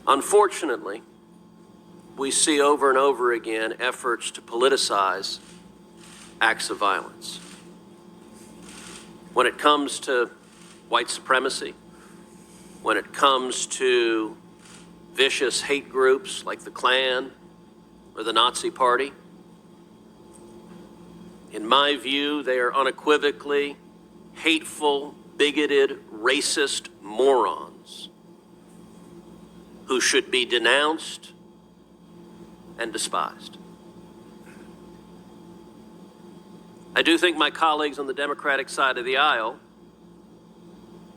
Unfortunately, we see over and over again efforts to politicize acts of violence. When it comes to white supremacy, when it comes to vicious hate groups like the Klan or the Nazi Party, in my view, they are unequivocally hateful, bigoted, racist morons who should be denounced and despised. I do think my colleagues on the Democratic side of the aisle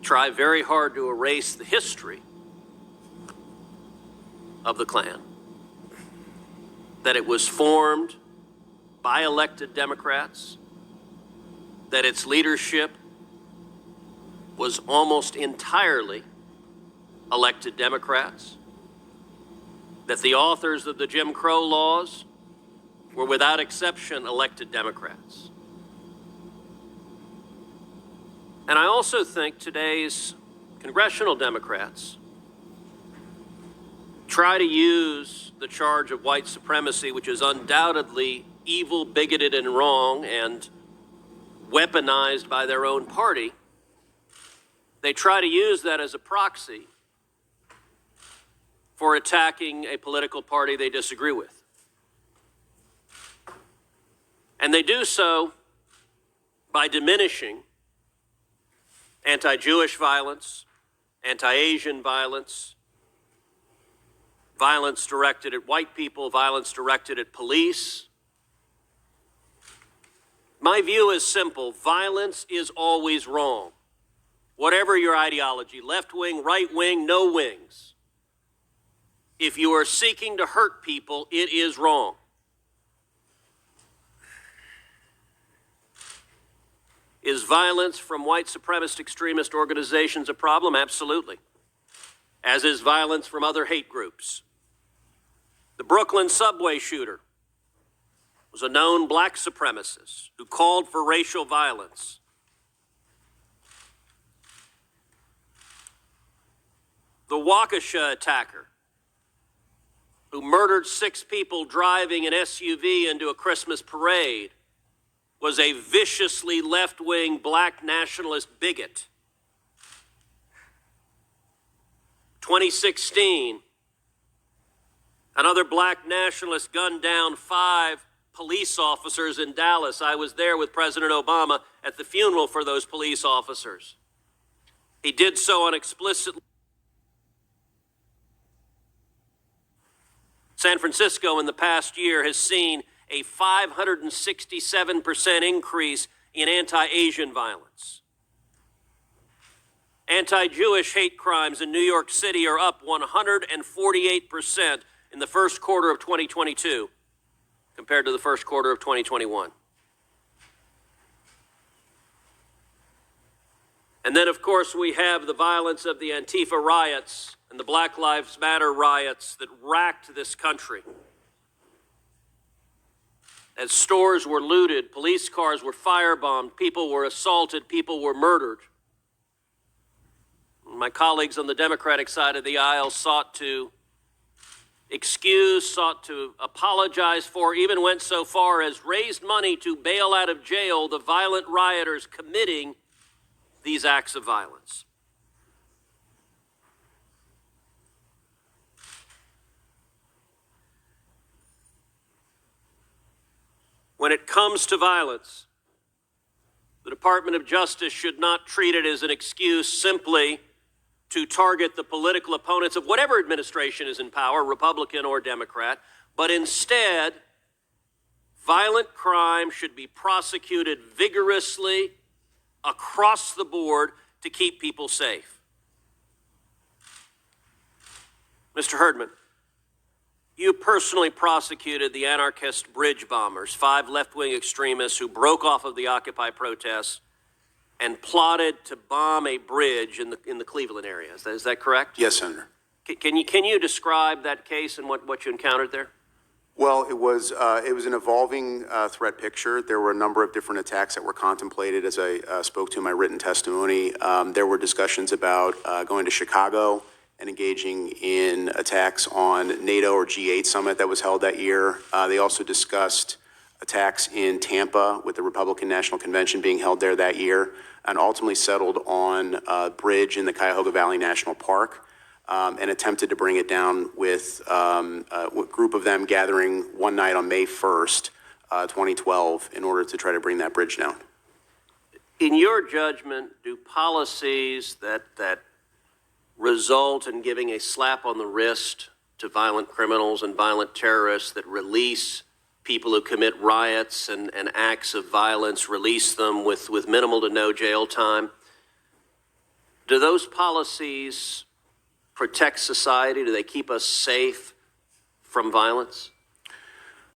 try very hard to erase the history of the Klan, that it was formed by elected Democrats, that its leadership was almost entirely elected Democrats, that the authors of the Jim Crow laws were without exception elected Democrats. And I also think today's congressional Democrats try to use the charge of white supremacy, which is undoubtedly evil, bigoted, and wrong, and weaponized by their own party. They try to use that as a proxy for attacking a political party they disagree with. And they do so by diminishing anti-Jewish violence, anti-Asian violence, violence directed at white people, violence directed at police. My view is simple. Violence is always wrong. Whatever your ideology, left wing, right wing, no wings. If you are seeking to hurt people, it is wrong. Is violence from white supremacist extremist organizations a problem? Absolutely. As is violence from other hate groups. The Brooklyn subway shooter was a known black supremacist who called for racial violence. The Waukesha attacker who murdered 6 people driving an SUV into a Christmas parade was a viciously left-wing black nationalist bigot. 2016, another black nationalist gunned down 5 police officers in Dallas. I was there with President Obama at the funeral for those police officers. He did so on explicit. San Francisco in the past year has seen a 567% increase in anti-Asian violence. Anti-Jewish hate crimes in New York City are up 148% in the first quarter of 2022 compared to the first quarter of 2021. And then, of course, we have the violence of the Antifa riots and the Black Lives Matter riots that racked this country. As stores were looted, police cars were firebombed, people were assaulted, people were murdered. My colleagues on the Democratic side of the aisle sought to excuse, sought to apologize for, even went so far as raised money to bail out of jail the violent rioters committing these acts of violence. When it comes to violence, the Department of Justice should not treat it as an excuse simply to target the political opponents of whatever administration is in power, Republican or Democrat, but instead, violent crime should be prosecuted vigorously across the board to keep people safe. Mr. Herdman, you personally prosecuted the anarchist bridge bombers, 5 left-wing extremists who broke off of the Occupy protests and plotted to bomb a bridge in the Cleveland area. Is that correct? Yes, Senator. Can you describe that case and what you encountered there? Well, it was an evolving threat picture. There were a number of different attacks that were contemplated as I spoke to in my written testimony. There were discussions about going to Chicago and engaging in attacks on NATO or G8 summit that was held that year. They also discussed attacks in Tampa with the Republican National Convention being held there that year, and ultimately settled on a bridge in the Cuyahoga Valley National Park, and attempted to bring it down with a group of them gathering one night on May 1st, 2012, in order to try to bring that bridge down. In your judgment, do policies that result in giving a slap on the wrist to violent criminals and violent terrorists, that release people who commit riots and acts of violence, release them with minimal to no jail time, do those policies protect society? Do they keep us safe from violence?